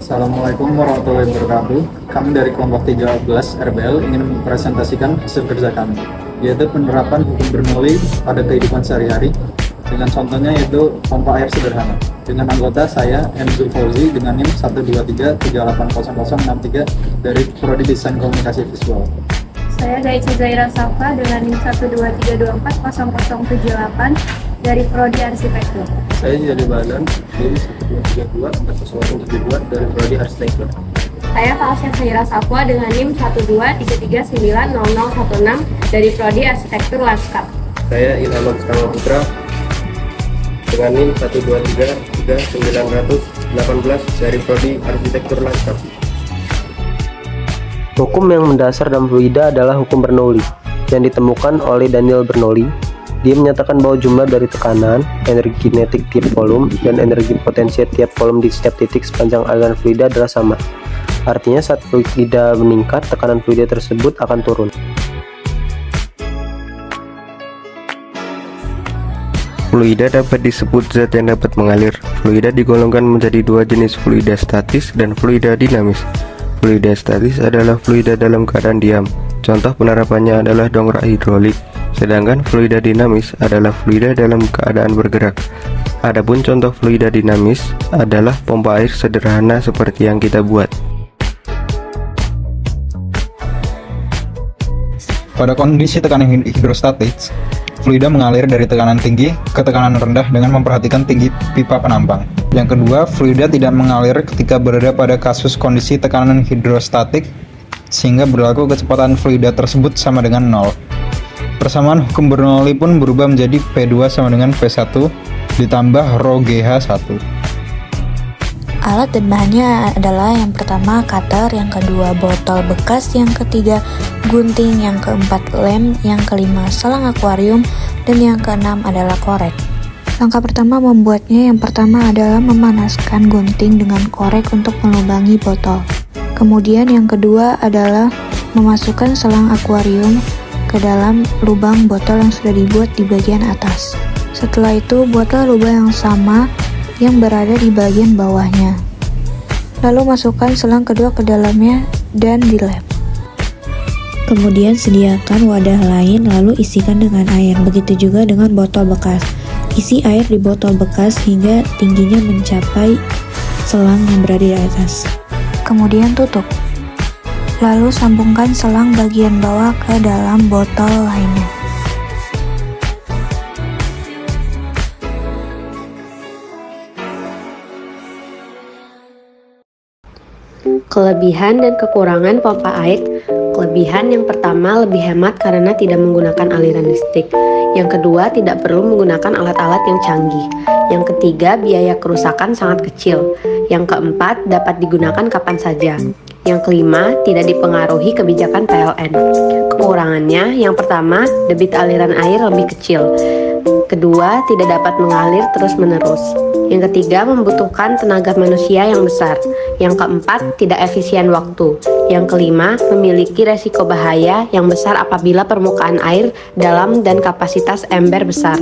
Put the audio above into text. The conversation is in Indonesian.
Assalamualaikum warahmatullahi wabarakatuh. Kami dari kelompok 13 RBL ingin mempresentasikan hasil kerja kami, yaitu penerapan hukum Bernoulli pada kehidupan sehari-hari. Dengan contohnya yaitu pompa air sederhana. Dengan anggota saya, M. Zulfauzi, dengan NIM 123380063 dari Prodi Desain Komunikasi Visual. Saya Daichi Zaira Safa dengan NIM 123240078 dari Prodi Arsitektur. Saya Jadi Badan, NIM 123240072 dari Prodi Arsitektur. Saya Falsya Zaira Safwa dengan NIM 123390016 dari Prodi Arsitektur Lanskap. Saya Ilham Stama Putra dengan NIM 1233918 dari Prodi Arsitektur Lanskap. Hukum yang mendasar dalam fluida adalah hukum Bernoulli yang ditemukan oleh Daniel Bernoulli. Dia menyatakan bahwa jumlah dari tekanan, energi kinetik tiap volume, dan energi potensial tiap volume di setiap titik sepanjang aliran fluida adalah sama. Artinya saat fluida meningkat, tekanan fluida tersebut akan turun. Fluida dapat disebut zat yang dapat mengalir. Fluida digolongkan menjadi dua jenis, fluida statis dan fluida dinamis. Fluida statis adalah fluida dalam keadaan diam. Contoh penerapannya adalah dongkrak hidrolik. Sedangkan fluida dinamis adalah fluida dalam keadaan bergerak. Adapun contoh fluida dinamis adalah pompa air sederhana seperti yang kita buat. Pada kondisi tekanan hidrostatik, fluida mengalir dari tekanan tinggi ke tekanan rendah dengan memperhatikan tinggi pipa penampang. Yang kedua, fluida tidak mengalir ketika berada pada kasus kondisi tekanan hidrostatik, sehingga berlaku kecepatan fluida tersebut sama dengan 0. Persamaan hukum Bernoulli pun berubah menjadi P2 sama dengan V1 ditambah rho GH1. Alat dan bahannya adalah yang pertama cutter, yang kedua botol bekas, yang ketiga gunting, yang keempat lem, yang kelima selang akuarium, dan yang keenam adalah korek. Langkah pertama membuatnya yang pertama adalah memanaskan gunting dengan korek untuk melubangi botol. Kemudian yang kedua adalah memasukkan selang akuarium ke dalam lubang botol yang sudah dibuat di bagian atas. Setelah itu buatlah lubang yang sama yang berada di bagian bawahnya. Lalu masukkan selang kedua ke dalamnya dan dilem. Kemudian sediakan wadah lain lalu isikan dengan air. Begitu juga dengan botol bekas. Isi air di botol bekas hingga tingginya mencapai selang yang berada di atas. Kemudian tutup. Lalu sambungkan selang bagian bawah ke dalam botol lainnya. Kelebihan dan kekurangan pompa air. Kelebihan yang pertama lebih hemat karena tidak menggunakan aliran listrik. Yang kedua tidak perlu menggunakan alat-alat yang canggih. Yang ketiga biaya kerusakan sangat kecil. Yang keempat dapat digunakan kapan saja. Yang kelima tidak dipengaruhi kebijakan PLN. Kekurangannya yang pertama debit aliran air lebih kecil. Kedua tidak dapat mengalir terus-menerus. Yang ketiga membutuhkan tenaga manusia yang besar. Yang keempat tidak efisien waktu. Yang kelima memiliki resiko bahaya yang besar apabila permukaan air dalam dan kapasitas ember besar.